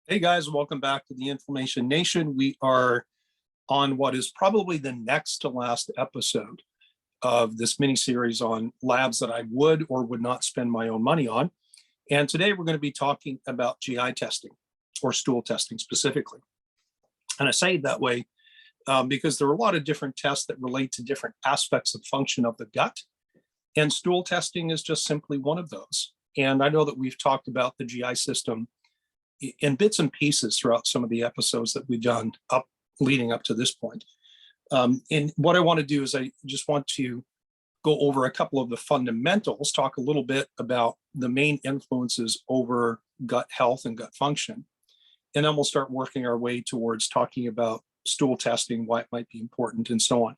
Hey guys, welcome back to the Inflammation Nation. We are on what is probably the next to last episode of this mini series on labs that I would or would not spend my own money on. And today we're going to be talking about GI testing or stool testing specifically. And I say it that way because there are a lot of different tests that relate to different aspects of function of the gut. And stool testing is just simply one of those. And I know that we've talked about the GI system in bits and pieces throughout some of the episodes that we've done leading up to this point. And what I want to do is I just want to go over a couple of the fundamentals, talk a little bit about the main influences over gut health and gut function. And then we'll start working our way towards talking about stool testing, why it might be important, and so on.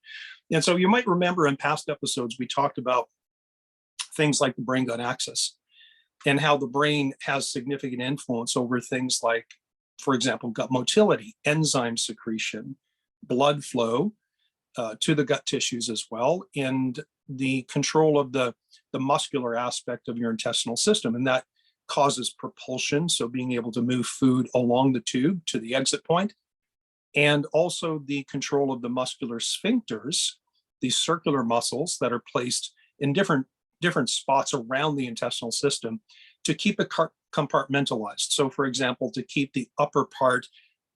And so you might remember in past episodes, we talked about things like the brain-gut axis and how the brain has significant influence over things like, for example, gut motility, enzyme secretion, blood flow to the gut tissues as well, and the control of the muscular aspect of your intestinal system. And that causes propulsion, so being able to move food along the tube to the exit point, and also the control of the muscular sphincters, these circular muscles that are placed in different spots around the intestinal system to keep it compartmentalized. So for example, to keep the upper part,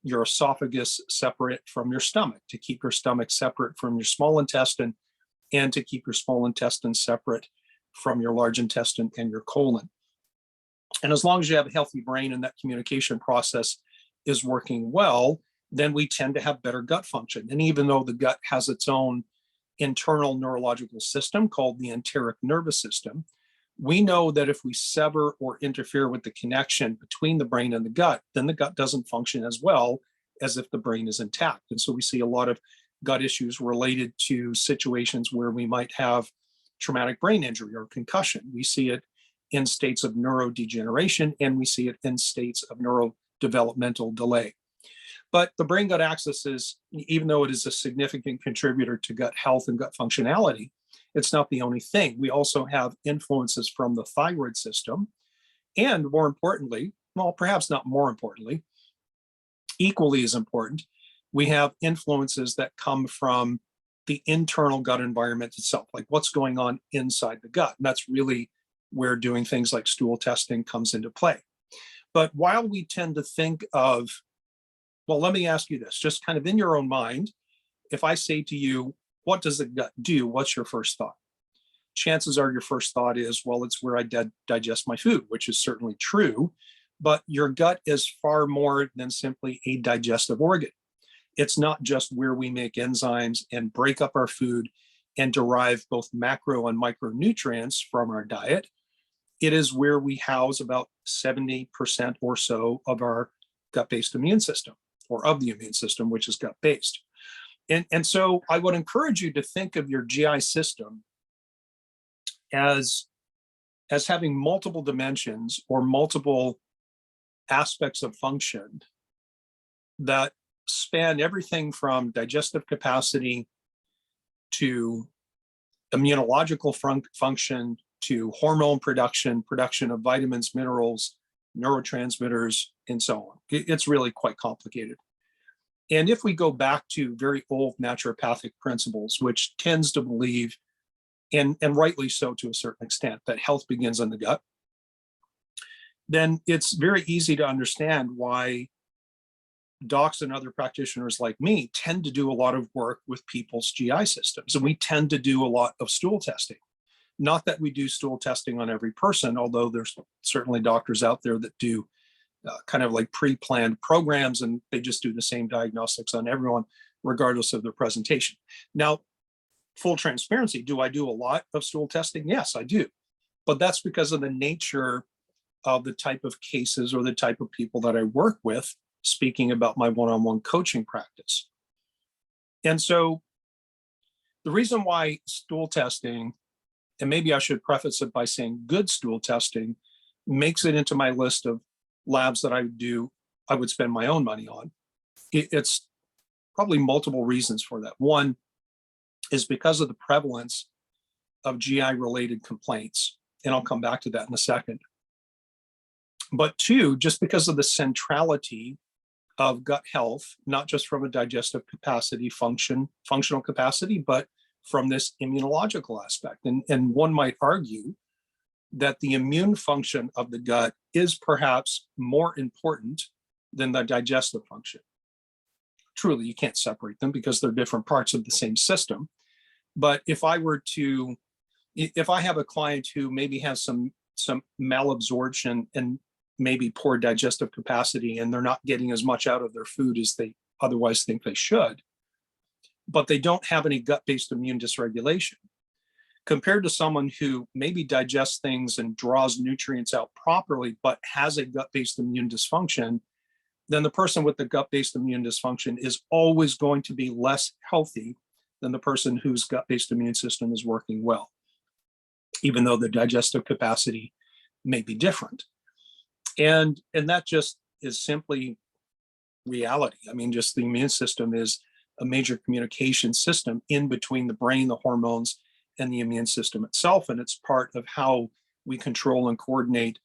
your esophagus, separate from your stomach, to keep your stomach separate from your small intestine, and to keep your small intestine separate from your large intestine and your colon. And as long as you have a healthy brain and that communication process is working well, then we tend to have better gut function. And even though the gut has its own internal neurological system called the enteric nervous system, we know that if we sever or interfere with the connection between the brain and the gut, then the gut doesn't function as well as if the brain is intact. And so we see a lot of gut issues related to situations where we might have traumatic brain injury or concussion. We see it in states of neurodegeneration, and we see it in states of neurodevelopmental delay. But the brain-gut axis is, even though it is a significant contributor to gut health and gut functionality, it's not the only thing. We also have influences from the thyroid system. And more importantly, well, perhaps not more importantly, equally as important, we have influences that come from the internal gut environment itself, like what's going on inside the gut. And that's really where doing things like stool testing comes into play. But while we tend to think of, well, let me ask you this, just kind of in your own mind, if I say to you, what does the gut do? What's your first thought? Chances are your first thought is, well, it's where I digest my food, which is certainly true, but your gut is far more than simply a digestive organ. It's not just where we make enzymes and break up our food and derive both macro and micronutrients from our diet. It is where we house about 70% or so of our gut-based immune system, or of the immune system, which is gut-based. And so I would encourage you to think of your GI system as having multiple dimensions or multiple aspects of function that span everything from digestive capacity to immunological function to hormone production of vitamins, minerals, neurotransmitters, and so on. It's really quite complicated. And if we go back to very old naturopathic principles, which tends to believe, and rightly so to a certain extent, that health begins in the gut, then it's very easy to understand why docs and other practitioners like me tend to do a lot of work with people's GI systems. And we tend to do a lot of stool testing. Not that we do stool testing on every person, although there's certainly doctors out there that do kind of like pre-planned programs, and they just do the same diagnostics on everyone, regardless of their presentation. Now, full transparency, do I do a lot of stool testing? Yes, I do. But that's because of the nature of the type of cases or the type of people that I work with, speaking about my one-on-one coaching practice. And so the reason why stool testing, and maybe I should preface it by saying good stool testing, makes it into my list of labs that I would spend my own money on. It's probably multiple reasons for that. One is because of the prevalence of GI related complaints, and I'll come back to that in a second. But two, just because of the centrality of gut health, not just from a digestive capacity, functional capacity, but from this immunological aspect. And one might argue that the immune function of the gut is perhaps more important than the digestive function. Truly, you can't separate them because they're different parts of the same system. But if I have a client who maybe has some malabsorption and maybe poor digestive capacity, and they're not getting as much out of their food as they otherwise think they should, but they don't have any gut-based immune dysregulation, compared to someone who maybe digests things and draws nutrients out properly, but has a gut-based immune dysfunction, then the person with the gut-based immune dysfunction is always going to be less healthy than the person whose gut-based immune system is working well, even though the digestive capacity may be different. And that just is simply reality. I mean, just the immune system is a major communication system in between the brain, the hormones, and the immune system itself. And it's part of how we control and coordinate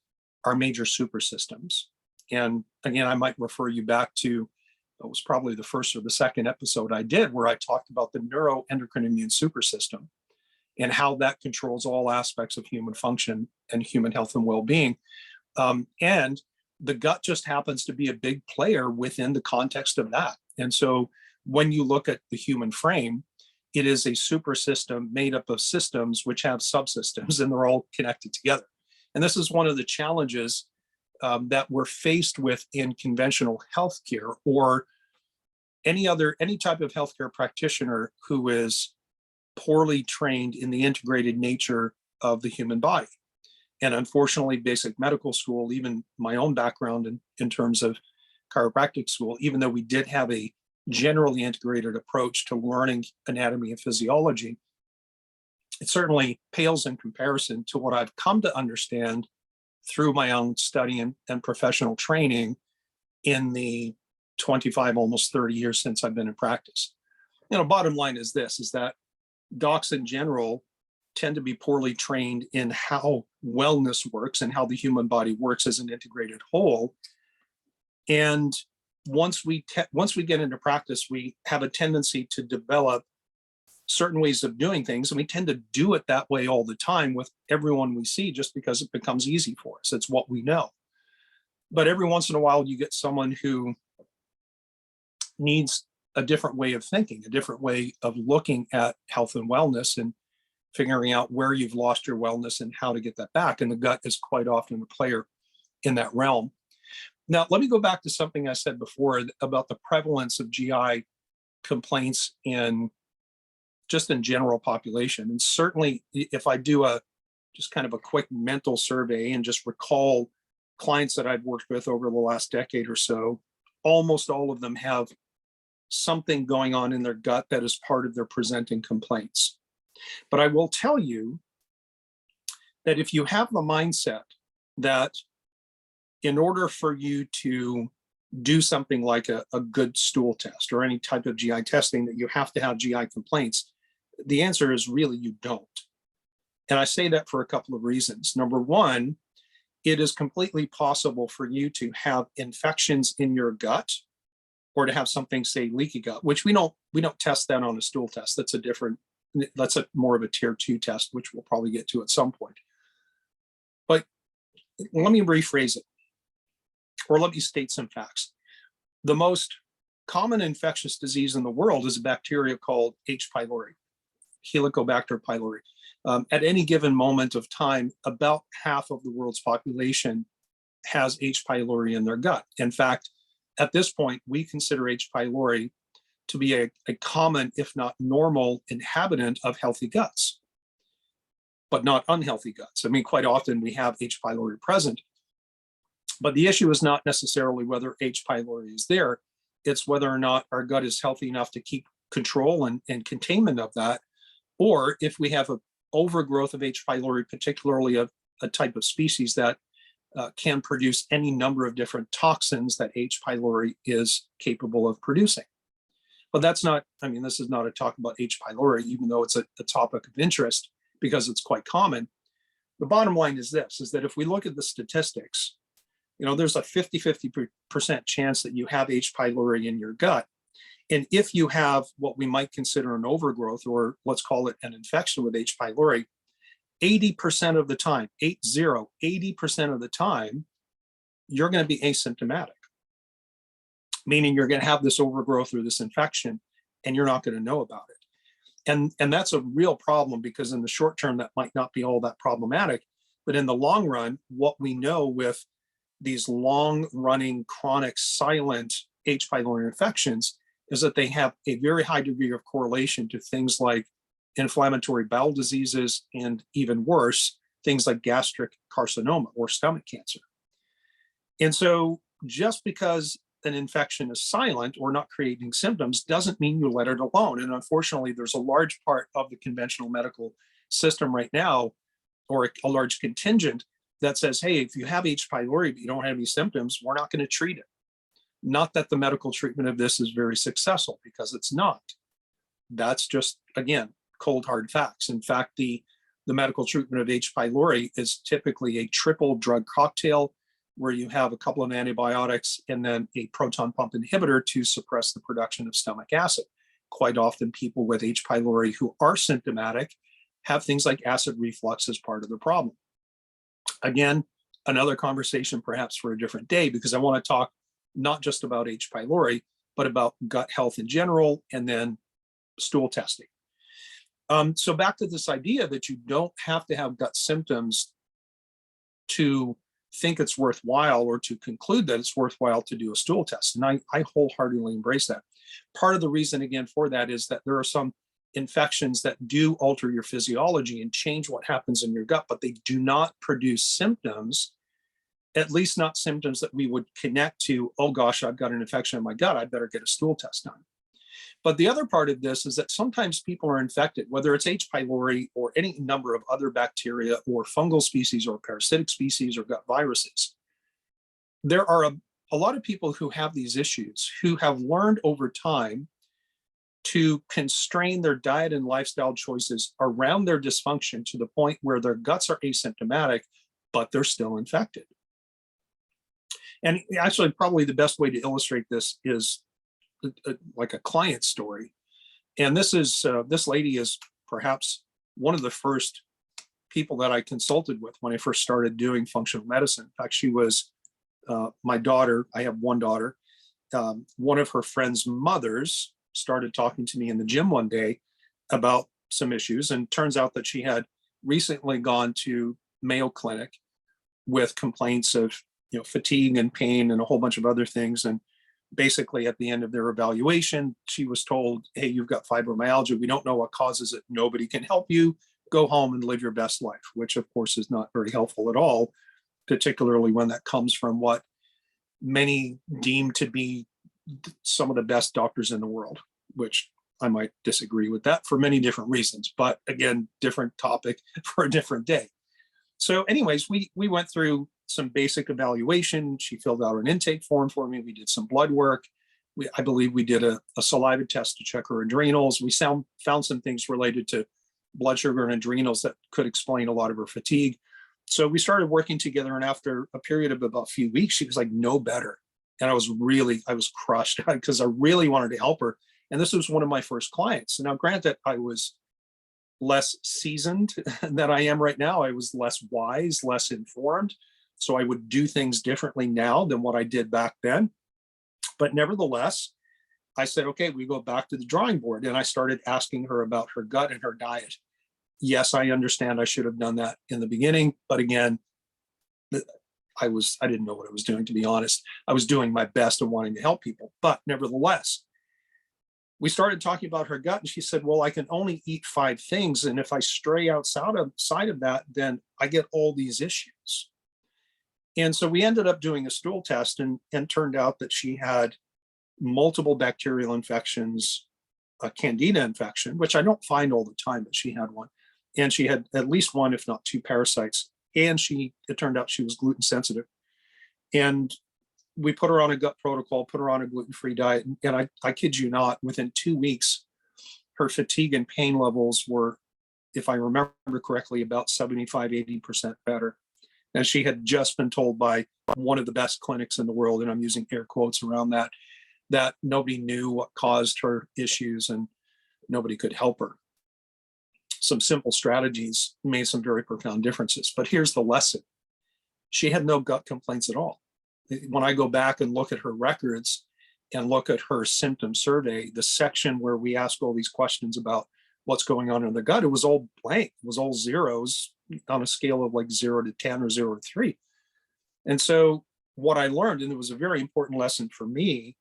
our major super systems. And again, I might refer you back to, it was probably the first or the second episode I did, where I talked about the neuroendocrine immune super system and how that controls all aspects of human function and human health and well-being. And the gut just happens to be a big player within the context of that. And so when you look at the human frame, it is a super system made up of systems which have subsystems, and they're all connected together. And this is one of the challenges that we're faced with in conventional healthcare, or any type of healthcare practitioner who is poorly trained in the integrated nature of the human body. And unfortunately, basic medical school, even my own background in terms of chiropractic school, even though we did have a generally integrated approach to learning anatomy and physiology, it certainly pales in comparison to what I've come to understand through my own study and professional training in the 25, almost 30 years since I've been in practice. Bottom line is this, is that docs in general tend to be poorly trained in how wellness works and how the human body works as an integrated whole. And once we get into practice, we have a tendency to develop certain ways of doing things, and we tend to do it that way all the time with everyone we see, just because it becomes easy for us. It's what we know. But every once in a while, you get someone who needs a different way of thinking, a different way of looking at health and wellness, and figuring out where you've lost your wellness and how to get that back. And the gut is quite often a player in that realm. Now, let me go back to something I said before about the prevalence of GI complaints in general population. And certainly, if I do just kind of a quick mental survey and just recall clients that I've worked with over the last decade or so, almost all of them have something going on in their gut that is part of their presenting complaints. But I will tell you that if you have the mindset that in order for you to do something like a good stool test or any type of GI testing, that you have to have GI complaints, the answer is really you don't. And I say that for a couple of reasons. Number one, it is completely possible for you to have infections in your gut, or to have something, say, leaky gut, which we don't test that on a stool test. That's more of a tier 2 test, which we'll probably get to at some point. But let me rephrase it, or let me state some facts. The most common infectious disease in the world is a bacteria called H. pylori, Helicobacter pylori. At any given moment of time, about half of the world's population has H. pylori in their gut. In fact, at this point, we consider H. pylori to be a common, if not normal, inhabitant of healthy guts, but not unhealthy guts. I mean, quite often we have H. pylori present, but the issue is not necessarily whether H. pylori is there. It's whether or not our gut is healthy enough to keep control and containment of that, or if we have an overgrowth of H. pylori, particularly of a type of species that can produce any number of different toxins that H. pylori is capable of producing. But this is not a talk about H. pylori, even though it's a topic of interest because it's quite common. The bottom line is this, is that if we look at the statistics, there's a 50% chance that you have H. pylori in your gut. And if you have what we might consider an overgrowth, or let's call it an infection with H. pylori, 80% of the time, 80% of the time, you're going to be asymptomatic, meaning you're going to have this overgrowth or this infection, and you're not going to know about it. And that's a real problem, because in the short term, that might not be all that problematic. But in the long run, what we know with these long-running chronic silent H. pylori infections is that they have a very high degree of correlation to things like inflammatory bowel diseases, and even worse, things like gastric carcinoma or stomach cancer. And so just because an infection is silent or not creating symptoms doesn't mean you let it alone. And unfortunately, there's a large part of the conventional medical system right now, or a large contingent, that says, hey, if you have H. pylori but you don't have any symptoms, we're not going to treat it. Not that the medical treatment of this is very successful, because it's not. That's just, again, cold hard facts. In fact, the medical treatment of H. pylori is typically a triple drug cocktail, where you have a couple of antibiotics and then a proton pump inhibitor to suppress the production of stomach acid. Quite often, people with H. pylori who are symptomatic have things like acid reflux as part of the problem. Again, another conversation perhaps for a different day, because I want to talk not just about H. pylori, but about gut health in general, and then stool testing. So back to this idea that you don't have to have gut symptoms to think it's worthwhile, or to conclude that it's worthwhile to do a stool test. And I wholeheartedly embrace that. Part of the reason, again, for that is that there are some infections that do alter your physiology and change what happens in your gut, but they do not produce symptoms, at least not symptoms that we would connect to, oh gosh, I've got an infection in my gut, I better get a stool test done. But the other part of this is that sometimes people are infected, whether it's H. pylori or any number of other bacteria or fungal species or parasitic species or gut viruses. There are a lot of people who have these issues who have learned over time to constrain their diet and lifestyle choices around their dysfunction to the point where their guts are asymptomatic, but they're still infected. And actually, probably the best way to illustrate this is like a client story. And this lady is perhaps one of the first people that I consulted with when I first started doing functional medicine. In fact, she was my daughter. I have one daughter. One of her friend's mothers started talking to me in the gym one day about some issues, and turns out that she had recently gone to Mayo Clinic with complaints of fatigue and pain and a whole bunch of other things. And basically at the end of their evaluation, she was told, hey, you've got fibromyalgia. We don't know what causes it. Nobody can help you. Go home and live your best life, which of course is not very helpful at all, particularly when that comes from what many deem to be some of the best doctors in the world, which I might disagree with that for many different reasons. But again, different topic for a different day. So anyways, we went through some basic evaluation. She filled out an intake form for me. We did some blood work. I believe we did a saliva test to check her adrenals. We found some things related to blood sugar and adrenals that could explain a lot of her fatigue. So we started working together, and after a period of about a few weeks, she was like no better. And I was crushed because I really wanted to help her. And this was one of my first clients. Now, granted, I was less seasoned than I am right now. I was less wise, less informed. So I would do things differently now than what I did back then. But nevertheless, I said, okay, we go back to the drawing board. And I started asking her about her gut and her diet. Yes, I understand I should have done that in the beginning. But again, I didn't know what I was doing, to be honest. I was doing my best and wanting to help people. But nevertheless, we started talking about her gut, and she said, well, I can only eat 5 things. And if I stray outside of that, then I get all these issues. And so we ended up doing a stool test, and turned out that she had multiple bacterial infections, a candida infection, which I don't find all the time, but she had one. And she had at least one, if not 2 parasites. And it turned out she was gluten sensitive. And we put her on a gut protocol, put her on a gluten-free diet. And I kid you not, within 2 weeks, her fatigue and pain levels were, if I remember correctly, about 75, 80% better. And she had just been told by one of the best clinics in the world, and I'm using air quotes around that, that nobody knew what caused her issues and nobody could help her. Some simple strategies made some very profound differences. But here's the lesson. She had no gut complaints at all. When I go back and look at her records and look at her symptom survey, the section where we ask all these questions about what's going on in the gut, it was all blank. It was all zeros on a scale of like 0 to 10 or 0 to 3. And so what I learned, and it was a very important lesson for me,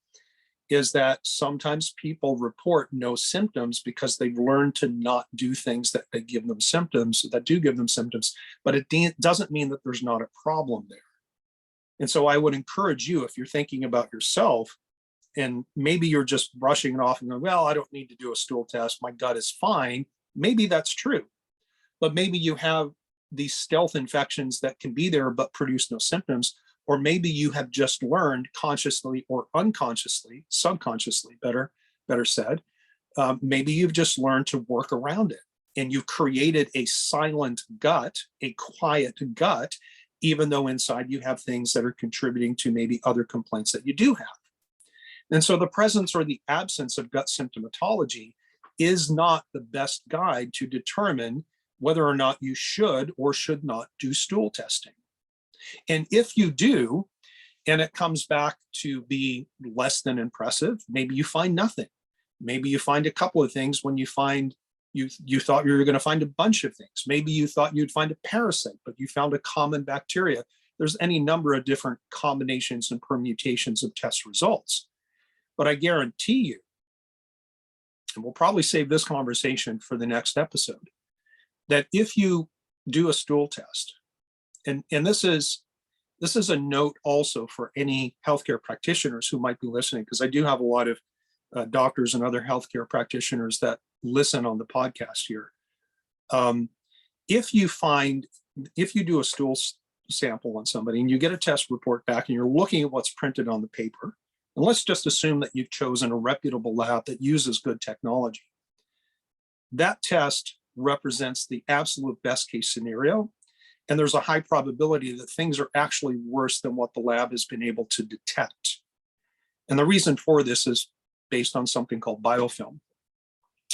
is that sometimes people report no symptoms because they've learned to not do things that give them symptoms, that do give them symptoms, but it doesn't mean that there's not a problem there. And so I would encourage you, if you're thinking about yourself, and maybe you're just brushing it off and going, well, I don't need to do a stool test, my gut is fine. Maybe that's true, but maybe you have these stealth infections that can be there but produce no symptoms. Or maybe you have just learned consciously or unconsciously, subconsciously, better said, maybe you've just learned to work around it, and you've created a silent gut, a quiet gut, even though inside you have things that are contributing to maybe other complaints that you do have. And so the presence or the absence of gut symptomatology is not the best guide to determine whether or not you should or should not do stool testing. And if you do, and it comes back to be less than impressive, maybe you find nothing. Maybe you find a couple of things when you find you thought you were going to find a bunch of things. Maybe you thought you'd find a parasite, but you found a common bacteria. There's any number of different combinations and permutations of test results. But I guarantee you, and we'll probably save this conversation for the next episode, that if you do a stool test, and this is a note also for any healthcare practitioners who might be listening, because I do have a lot of doctors and other healthcare practitioners that listen on the podcast here. If you do a stool sample on somebody and you get a test report back and you're looking at what's printed on the paper, and let's just assume that you've chosen a reputable lab that uses good technology, that test represents the absolute best case scenario. And there's a high probability that things are actually worse than what the lab has been able to detect. And the reason for this is based on something called biofilm.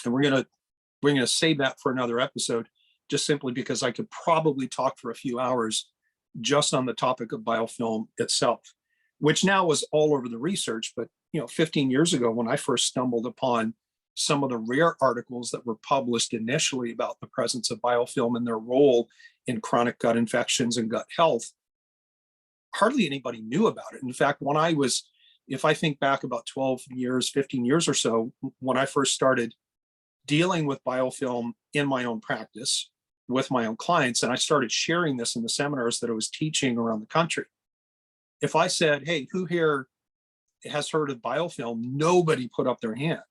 And we're gonna save that for another episode, just simply because I could probably talk for a few hours just on the topic of biofilm itself, which now is all over the research. But 15 years ago, when I first stumbled upon some of the rare articles that were published initially about the presence of biofilm and their role in chronic gut infections and gut health, hardly anybody knew about it. In fact, if I think back about 12 years, 15 years or so, when I first started dealing with biofilm in my own practice with my own clients, and I started sharing this in the seminars that I was teaching around the country, if I said, hey, who here has heard of biofilm? Nobody put up their hand.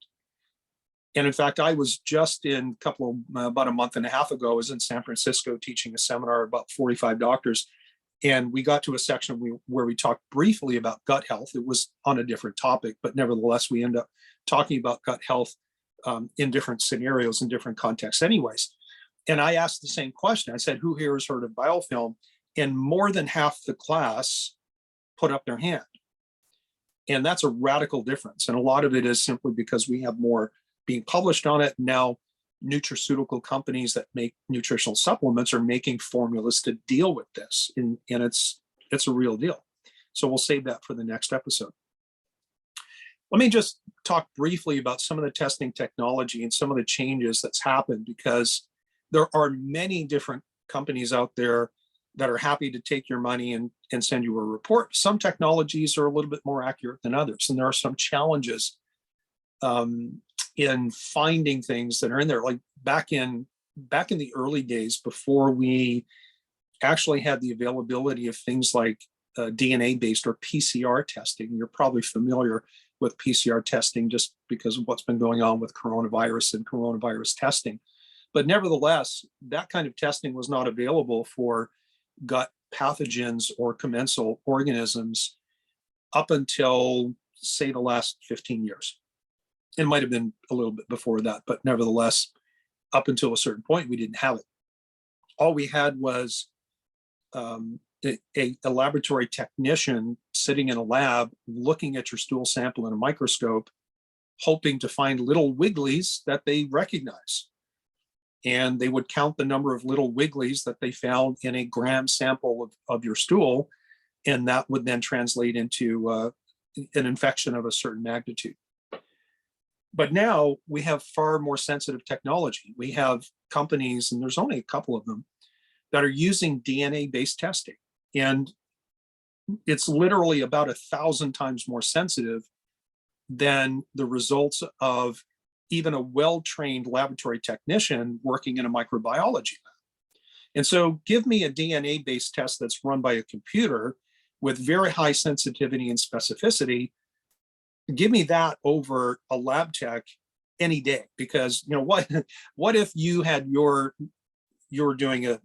And in fact, I was just about a month and a half ago, I was in San Francisco teaching a seminar about 45 doctors. And we got to a section where we talked briefly about gut health. It was on a different topic, but nevertheless, we end up talking about gut health in different scenarios, in different contexts anyways. And I asked the same question. I said, who here has heard of biofilm? And more than half the class put up their hand. And that's a radical difference. And a lot of it is simply because we have more being published on it. Now, nutraceutical companies that make nutritional supplements are making formulas to deal with this. And it's a real deal. So we'll save that for the next episode. Let me just talk briefly about some of the testing technology and some of the changes that's happened, because there are many different companies out there that are happy to take your money and send you a report. Some technologies are a little bit more accurate than others, and there are some challenges in finding things that are in there. Like back in the early days, before we actually had the availability of things like DNA-based or PCR testing. You're probably familiar with PCR testing just because of what's been going on with coronavirus and coronavirus testing. But nevertheless, that kind of testing was not available for gut pathogens or commensal organisms up until, say, the last 15 years. It might have been a little bit before that, but nevertheless, up until a certain point, we didn't have it. All we had was a laboratory technician sitting in a lab looking at your stool sample in a microscope, hoping to find little wigglies that they recognize. And they would count the number of little wigglies that they found in a gram sample of your stool, and that would then translate into an infection of a certain magnitude. But now we have far more sensitive technology. We have companies, and there's only a couple of them, that are using DNA-based testing. And it's literally about 1,000 times more sensitive than the results of even a well-trained laboratory technician working in a microbiology lab. And so give me a DNA-based test that's run by a computer with very high sensitivity and specificity. Give me that over a lab tech any day, because what if you had you're doing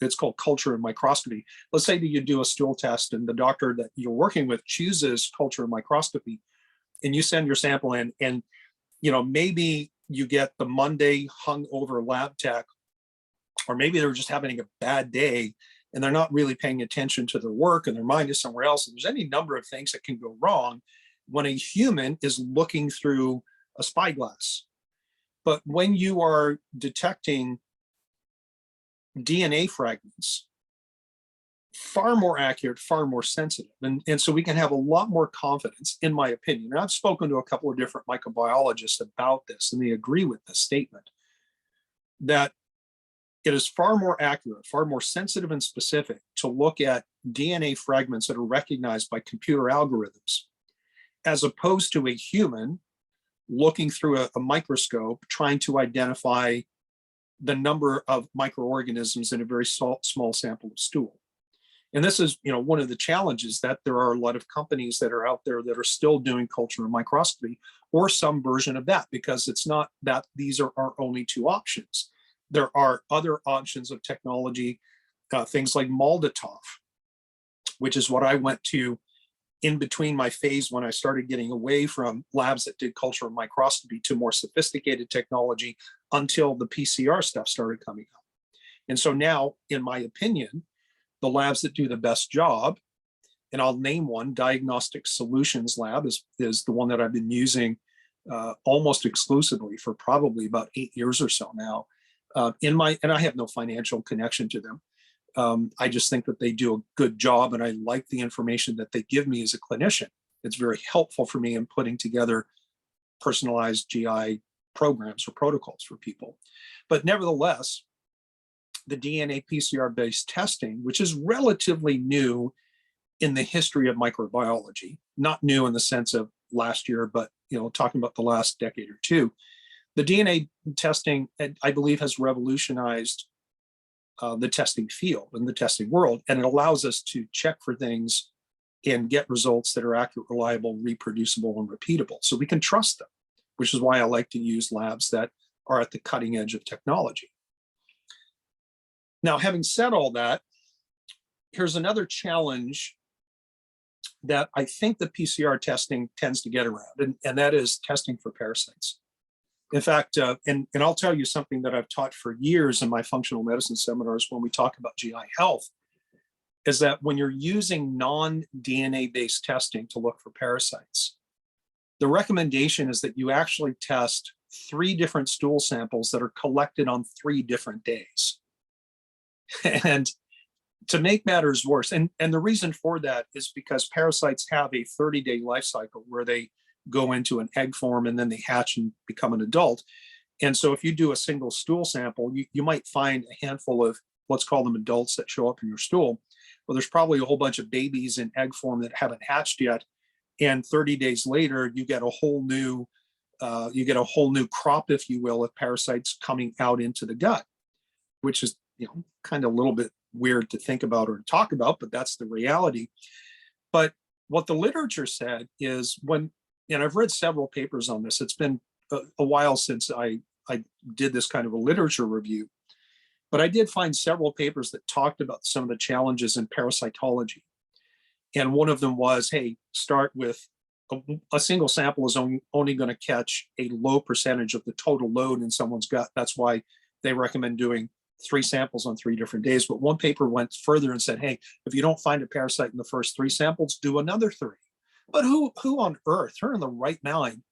it's called culture and microscopy. Let's say that you do a stool test and the doctor that you're working with chooses culture and microscopy, and you send your sample in, and maybe you get the Monday hungover lab tech, or maybe they're just having a bad day and they're not really paying attention to their work and their mind is somewhere else. And there's any number of things that can go wrong when a human is looking through a spyglass. But when you are detecting DNA fragments, far more accurate, far more sensitive. And so we can have a lot more confidence, in my opinion. And I've spoken to a couple of different microbiologists about this, and they agree with this statement, that it is far more accurate, far more sensitive and specific to look at DNA fragments that are recognized by computer algorithms, as opposed to a human looking through a microscope trying to identify the number of microorganisms in a very small sample of stool. And this is, one of the challenges, that there are a lot of companies that are out there that are still doing culture and microscopy, or some version of that, because it's not that these are our only two options. There are other options of technology, things like MALDI-TOF, which is what I went to in between my phase when I started getting away from labs that did culture and microscopy to more sophisticated technology, until the PCR stuff started coming up. And so now, in my opinion, the labs that do the best job, and I'll name one, Diagnostic Solutions Lab is the one that I've been using almost exclusively for probably about 8 years or so now. And I have no financial connection to them. I just think that they do a good job, and I like the information that they give me as a clinician. It's very helpful for me in putting together personalized GI programs or protocols for people. But nevertheless, the DNA PCR-based testing, which is relatively new in the history of microbiology, not new in the sense of last year, but talking about the last decade or two, the DNA testing, I believe, has revolutionized the testing field and the testing world, and it allows us to check for things and get results that are accurate, reliable, reproducible, and repeatable, so we can trust them, which is why I like to use labs that are at the cutting edge of technology. Now, having said all that, here's another challenge that I think the PCR testing tends to get around, and that is testing for parasites. In fact, and I'll tell you something that I've taught for years in my functional medicine seminars when we talk about GI health, is that when you're using non-DNA based testing to look for parasites, the recommendation is that you actually test 3 different stool samples that are collected on 3 different days. And to make matters worse, and the reason for that is because parasites have a 30-day life cycle where they go into an egg form and then they hatch and become an adult. And so if you do a single stool sample, you might find a handful of, let's call them adults, that show up in your stool. Well, there's probably a whole bunch of babies in egg form that haven't hatched yet. And 30 days later, you get a whole new crop, if you will, of parasites coming out into the gut, which is, kind of a little bit weird to think about or to talk about, but that's the reality. But what the literature said is, and I've read several papers on this, it's been a while since I did this kind of a literature review, but I did find several papers that talked about some of the challenges in parasitology. And one of them was, hey, start with a single sample is only going to catch a low percentage of the total load in someone's gut. That's why they recommend doing 3 samples on 3 different days. But one paper went further and said, hey, if you don't find a parasite in the first 3 samples, do another 3. But who on earth, who in the right mind,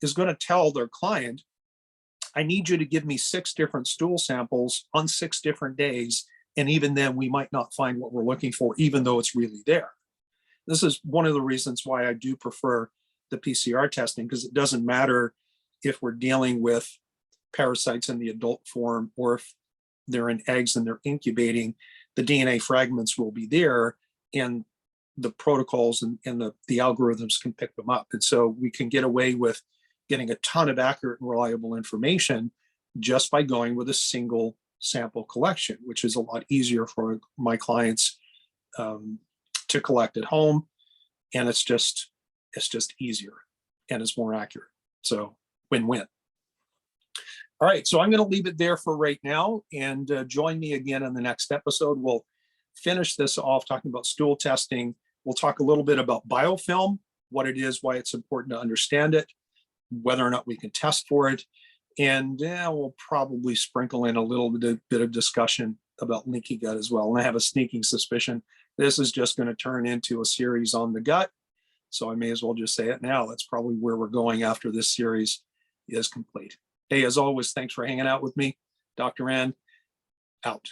is going to tell their client, I need you to give me 6 different stool samples on 6 different days, and even then we might not find what we're looking for, even though it's really there. This is one of the reasons why I do prefer the PCR testing, because it doesn't matter if we're dealing with parasites in the adult form or if they're in eggs and they're incubating, the DNA fragments will be there, and the protocols and the algorithms can pick them up. And so we can get away with getting a ton of accurate and reliable information just by going with a single sample collection, which is a lot easier for my clients to collect at home. And it's just easier and it's more accurate. So win-win. All right, so I'm going to leave it there for right now, and join me again in the next episode. We'll finish this off talking about stool testing. We'll talk a little bit about biofilm, what it is, why it's important to understand it, whether or not we can test for it, and we'll probably sprinkle in a little bit of discussion about leaky gut as well. And I have a sneaking suspicion this is just going to turn into a series on the gut, so I may as well just say it now. That's probably where we're going after this series is complete. Hey, as always, thanks for hanging out with me. Dr. Rand, out.